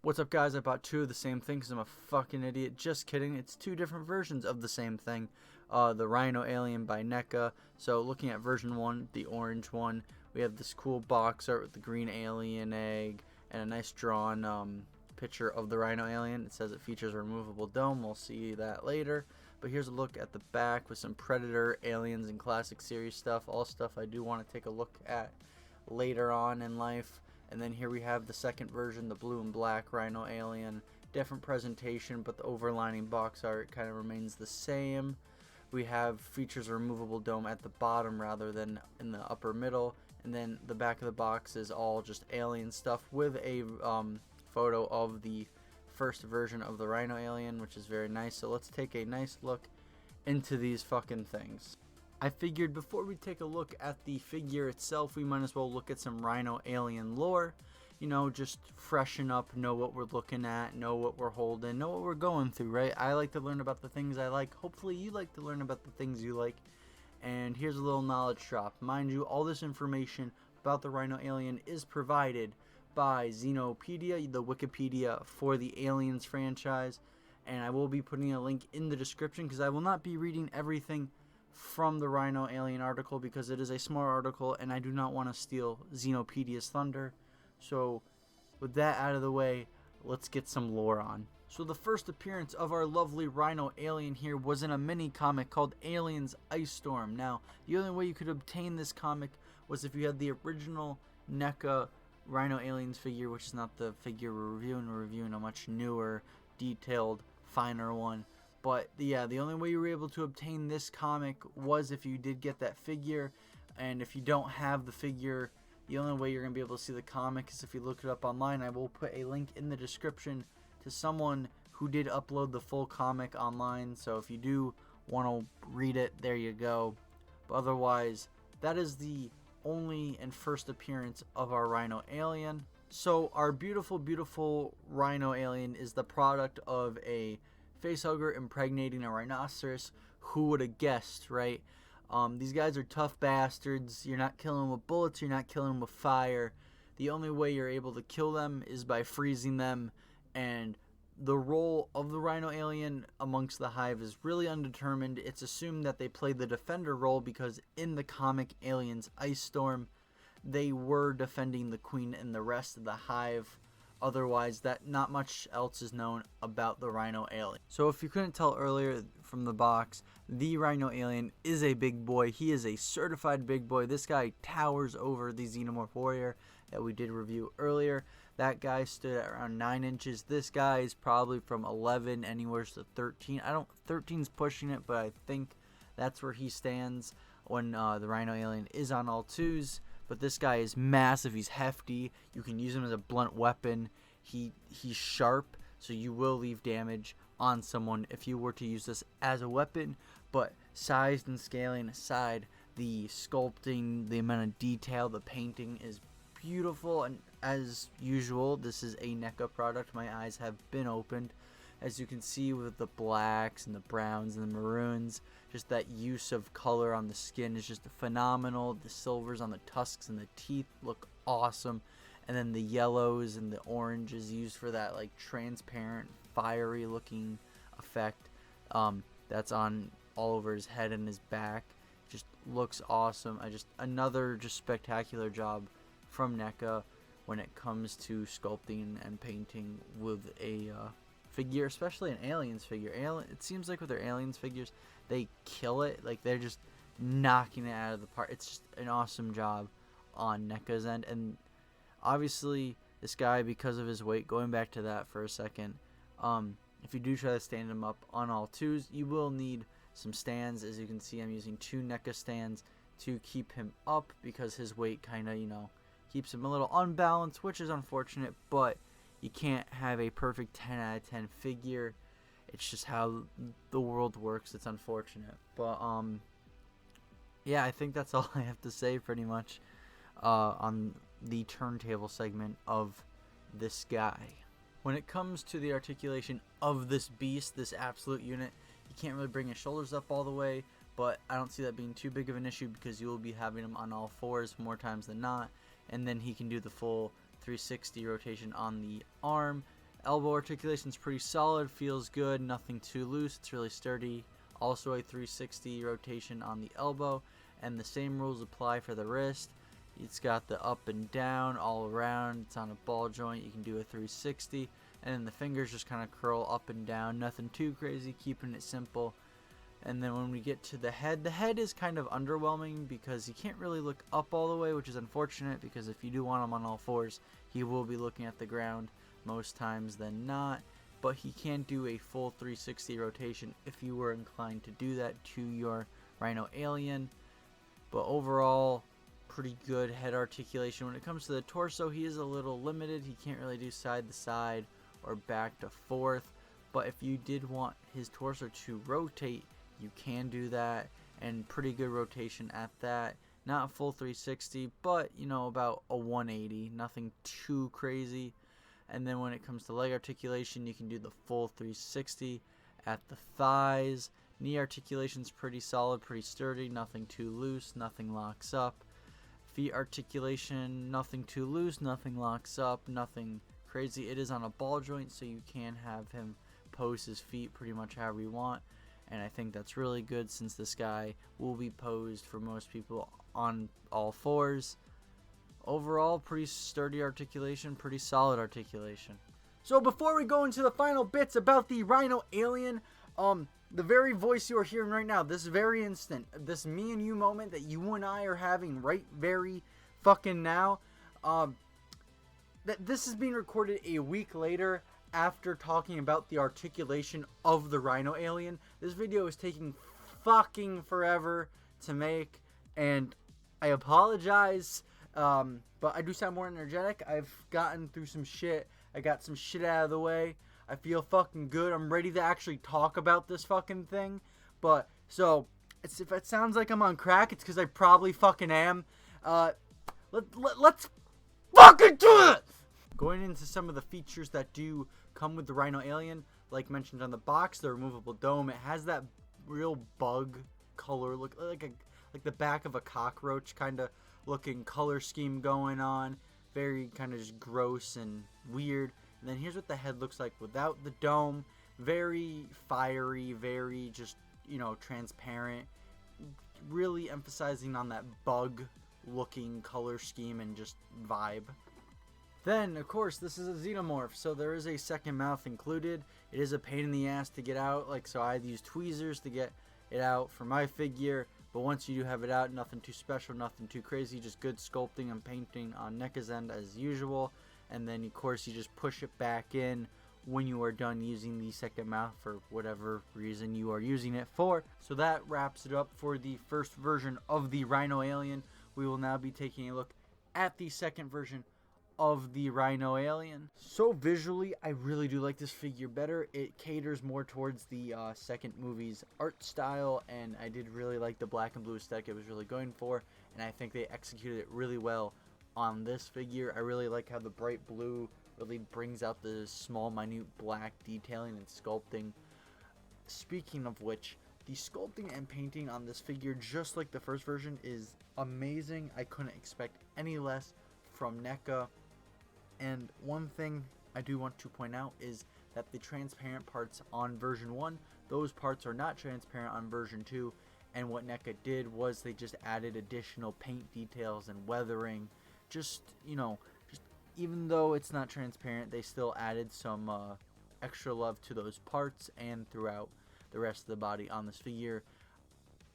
What's up, guys? I bought two of the same thing because I'm a fucking idiot. Just kidding. It's two different versions of the same thing. The Rhino Alien by NECA. So looking at version 1, the orange one, we have this cool box art with the green alien egg and a nice drawn picture of the Rhino Alien. It says it features a removable dome. We'll see that later. But here's a look at the back with some Predator, Aliens, and Classic Series stuff. All stuff I do want to take a look at later on in life. And then here we have the second version, the blue and black Rhino Alien. Different presentation, but the overlining box art kind of remains the same. We have features a removable dome at the bottom rather than in the upper middle. And then the back of the box is all just alien stuff with a photo of the first version of the Rhino Alien, which is very nice. So let's take a nice look into these fucking things. I figured before we take a look at the figure itself, we might as well look at some Rhino Alien lore. You know, just freshen up, know what we're looking at, know what we're holding, know what we're going through, right? I like to learn about the things I like. Hopefully you like to learn about the things you like. And here's a little knowledge drop. Mind you, all this information about the Rhino Alien is provided by Xenopedia, the Wikipedia for the Aliens franchise. And I will be putting a link in the description because I will not be reading everything from the Rhino Alien article because it is a small article and I do not want to steal Xenopedia's thunder. So with that out of the way, let's get some lore on. So the first appearance of our lovely Rhino Alien here was in a mini comic called Aliens Ice Storm. Now, the only way you could obtain this comic was if you had the original NECA Rhino Aliens figure, which is not the figure we're reviewing. We're reviewing a much newer, detailed, finer one. But yeah, the only way you were able to obtain this comic was if you did get that figure. And if you don't have the figure, the only way you're going to be able to see the comic is if you look it up online. I will put a link in the description to someone who did upload the full comic online. So if you do want to read it, there you go. But otherwise, that is the only and first appearance of our Rhino Alien. So our beautiful, beautiful Rhino Alien is the product of a facehugger impregnating a rhinoceros. Who would have guessed, right? These guys are tough bastards. You're not killing them with bullets. You're not killing them with fire. The only way you're able to kill them is by freezing them. And the role of the Rhino Alien amongst the hive is really undetermined. It's assumed that they play the defender role because in the comic Aliens Ice Storm, they were defending the queen and the rest of the hive. Otherwise, that not much else is known about the Rhino Alien. So if you couldn't tell earlier from the box, the Rhino Alien is a big boy. He is a certified big boy. This guy towers over the Xenomorph Warrior that we did review earlier. That guy stood at around 9 inches. This guy is probably from 11 anywhere to 13. 13's pushing it, but I think that's where he stands when the Rhino Alien is on all twos. But this guy is massive. He's hefty. You can use him as a blunt weapon. He's sharp, so you will leave damage on someone if you were to use this as a weapon. But sized and scaling aside, the sculpting, the amount of detail, the painting is beautiful. And as usual, this is a NECA product. My eyes have been opened. As you can see with the blacks and the browns and the maroons, just that use of color on the skin is just phenomenal. The silvers on the tusks and the teeth look awesome. And then the yellows and the oranges used for that like transparent, fiery looking effect. That's on all over his head and his back. Just looks awesome. Another spectacular job from NECA when it comes to sculpting and painting with a figure, especially an Aliens figure. It seems like with their Aliens figures, they kill it. Like they're just knocking it out of the park. It's just an awesome job on NECA's end. And obviously, this guy, because of his weight, going back to that for a second, if you do try to stand him up on all twos, you will need some stands. As you can see, I'm using 2 NECA stands to keep him up because his weight kind of, keeps him a little unbalanced, which is unfortunate, but you can't have a perfect 10 out of 10 figure. It's just how the world works. It's unfortunate. But, yeah, I think that's all I have to say pretty much on the turntable segment of this guy. When it comes to the articulation of this beast, this absolute unit, you can't really bring his shoulders up all the way, but I don't see that being too big of an issue because you will be having him on all fours more times than not, and then he can do the full 360 rotation on the arm Elbow articulation is pretty solid, feels good, nothing too loose, it's really sturdy. Also a 360 rotation on the elbow, and the same rules apply for the wrist. It's got the up and down all around, it's on a ball joint, you can do a 360, and then the fingers just kind of curl up and down, nothing too crazy, keeping it simple. And then when we get to the head is kind of underwhelming because he can't really look up all the way, which is unfortunate because if you do want him on all fours, he will be looking at the ground most times than not. But he can do a full 360 rotation if you were inclined to do that to your Rhino Alien. But overall, pretty good head articulation. When it comes to the torso, he is a little limited. He can't really do side to side or back to forth. But if you did want his torso to rotate, you can do that, and pretty good rotation at that. Not a full 360, but you know, about a 180, nothing too crazy. And then when it comes to leg articulation, you can do the full 360 at the thighs. Knee articulation's pretty solid, pretty sturdy, nothing too loose, nothing locks up. Feet articulation, nothing too loose, nothing locks up, nothing crazy. It is on a ball joint, so you can have him pose his feet pretty much however you want. And I think that's really good since this guy will be posed for most people on all fours. Overall, pretty sturdy articulation, pretty solid articulation. So before we go into the final bits about the Rhino Alien, the very voice you are hearing right now, this very instant, this me and you moment that you and I are having right very fucking now, that this is being recorded a week later after talking about the articulation of the Rhino Alien. This video is taking fucking forever to make, and I apologize, but I do sound more energetic. I've gotten through some shit. I got some shit out of the way. I feel fucking good. I'm ready to actually talk about this fucking thing. But, so, if it sounds like I'm on crack, it's because I probably fucking am. Let's fucking do it! Going into some of the features that do come with the Rhino Alien, like mentioned on the box, the removable dome, it has that real bug color look, like the back of a cockroach kind of looking color scheme going on, very kind of just gross and weird. And then here's what the head looks like without the dome, very fiery, very just, you know, transparent, really emphasizing on that bug looking color scheme and just vibe. Then, of course, this is a xenomorph, so there is a second mouth included. It is a pain in the ass to get out, like, so I had to use tweezers to get it out for my figure. But once you do have it out, nothing too special, nothing too crazy, just good sculpting and painting on NECA's end as usual. And then, of course, you just push it back in when you are done using the second mouth for whatever reason you are using it for. So that wraps it up for the first version of the Rhino Alien. We will now be taking a look at the second version of the Rhino Alien. So visually, I really do like this figure better. It caters more towards the second movie's art style, and I did really like the black and blue aesthetic it was really going for, and I think they executed it really well on this figure. I really like how the bright blue really brings out the small, minute black detailing and sculpting. Speaking of which, the sculpting and painting on this figure, just like the first version, is amazing. I couldn't expect any less from NECA. And one thing I do want to point out is that the transparent parts on version 1, those parts are not transparent on version 2. And what NECA did was they just added additional paint details and weathering. Just, you know, just even though it's not transparent, they still added some extra love to those parts and throughout the rest of the body on this figure.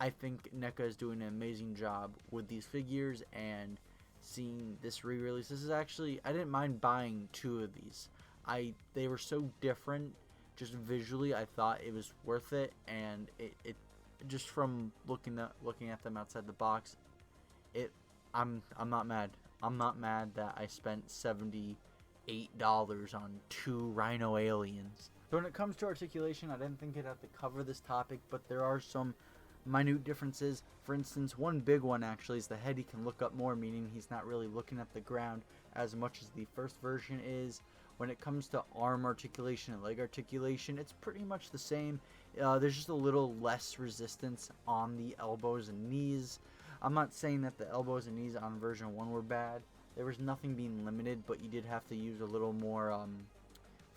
I think NECA is doing an amazing job with these figures, and seeing this re-release, this is actually, I didn't mind buying 2 of these. They were so different, just visually I thought it was worth it, and it just from looking at them outside the box, I'm not mad. I'm not mad that I spent $78 on 2 Rhino Aliens. So when it comes to articulation, I didn't think I'd have to cover this topic, but there are some minute differences. For instance, one big one actually is the head. He can look up more, meaning he's not really looking at the ground as much as the first version is. When it comes to arm articulation and leg articulation, it's pretty much the same. There's just a little less resistance on the elbows and knees. I'm not saying that the elbows and knees on version 1 were bad. There was nothing being limited, but you did have to use a little more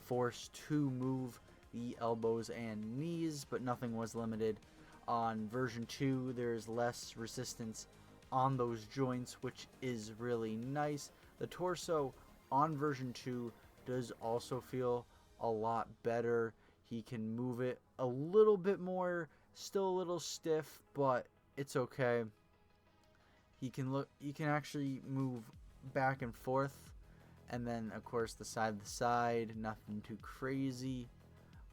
forced to move the elbows and knees, but nothing was limited. On version 2, there's less resistance on those joints, which is really nice. The torso on version 2 does also feel a lot better. He can move it a little bit more, still a little stiff, but it's okay. He can actually move back and forth, and then of course the side to side, nothing too crazy.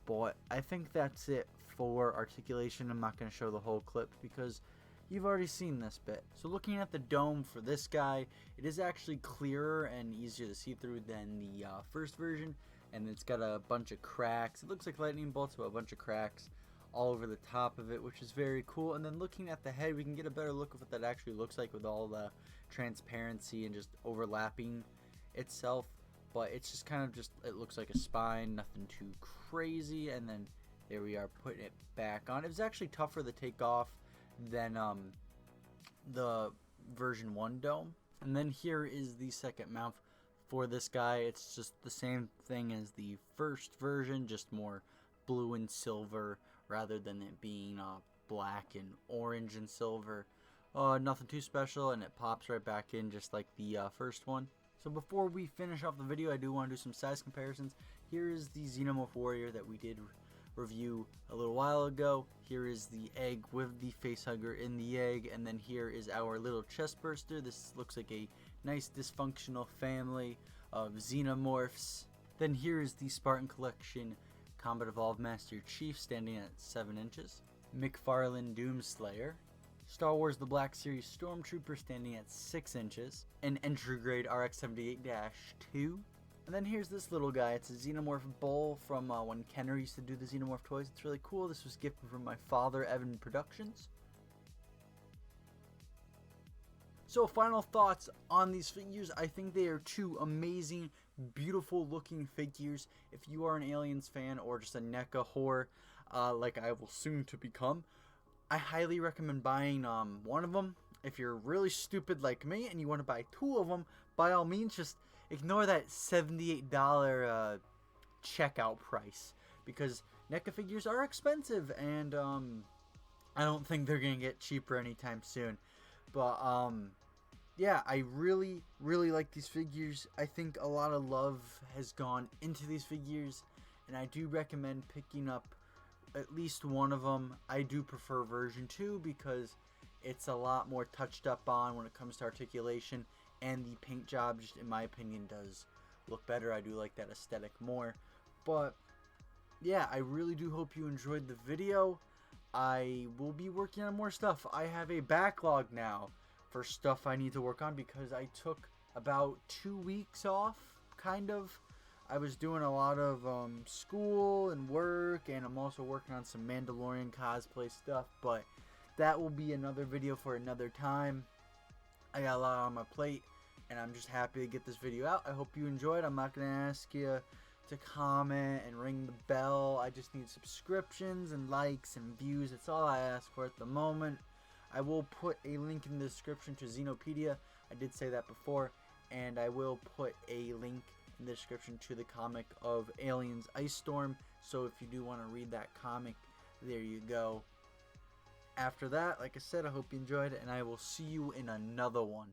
But I think that's it for articulation. I'm not going to show the whole clip because you've already seen this bit. So looking at the dome for this guy, it is actually clearer and easier to see through than the first version, and it's got a bunch of cracks. It looks like lightning bolts, but a bunch of cracks all over the top of it, which is very cool. And then looking at the head, we can get a better look of what that actually looks like with all the transparency and just overlapping itself. But it's just kind of it looks like a spine, nothing too crazy. And then there we are, putting it back on. It was actually tougher to take off than the version 1 dome. And then here is the second mount for this guy. It's just the same thing as the first version, just more blue and silver rather than it being black and orange and silver. Nothing too special, and it pops right back in just like the first one. So before we finish off the video, I do want to do some size comparisons. Here is the Xenomorph Warrior that we did review a little while ago. Here is the egg with the facehugger in the egg, and then here is our little chest burster. This looks like a nice dysfunctional family of xenomorphs. Then here is the Spartan Collection Combat Evolved Master Chief standing at 7 inches. McFarlane Doomslayer. Star Wars The Black Series Stormtrooper standing at 6 inches. An entry grade RX-78-2. And then here's this little guy. It's a Xenomorph Bull from when Kenner used to do the Xenomorph toys. It's really cool. This was gifted from my father, Evan Productions. So final thoughts on these figures. I think they are two amazing, beautiful looking figures. If you are an Aliens fan or just a NECA whore, like I will soon to become, I highly recommend buying one of them. If you're really stupid like me and you want to buy 2 of them, by all means, just ignore that $78 checkout price, because NECA figures are expensive, and I don't think they're gonna get cheaper anytime soon. But yeah, I really like these figures. I think a lot of love has gone into these figures, and I do recommend picking up at least one of them. I do prefer version 2 because it's a lot more touched up on when it comes to articulation, and the paint job, just in my opinion, does look better. I do like that aesthetic more. But yeah, I really do hope you enjoyed the video. I will be working on more stuff. I have a backlog now for stuff I need to work on because I took about 2 weeks off, kind of. I was doing a lot of school and work, and I'm also working on some Mandalorian cosplay stuff, but that will be another video for another time. I got a lot on my plate, and I'm just happy to get this video out. I hope you enjoyed. I'm not going to ask you to comment and ring the bell. I just need subscriptions and likes and views. That's all I ask for at the moment. I will put a link in the description to Xenopedia. I did say that before. And I will put a link in the description to the comic of Aliens Ice Storm. So if you do want to read that comic, there you go. After that, like I said, I hope you enjoyed it, and I will see you in another one.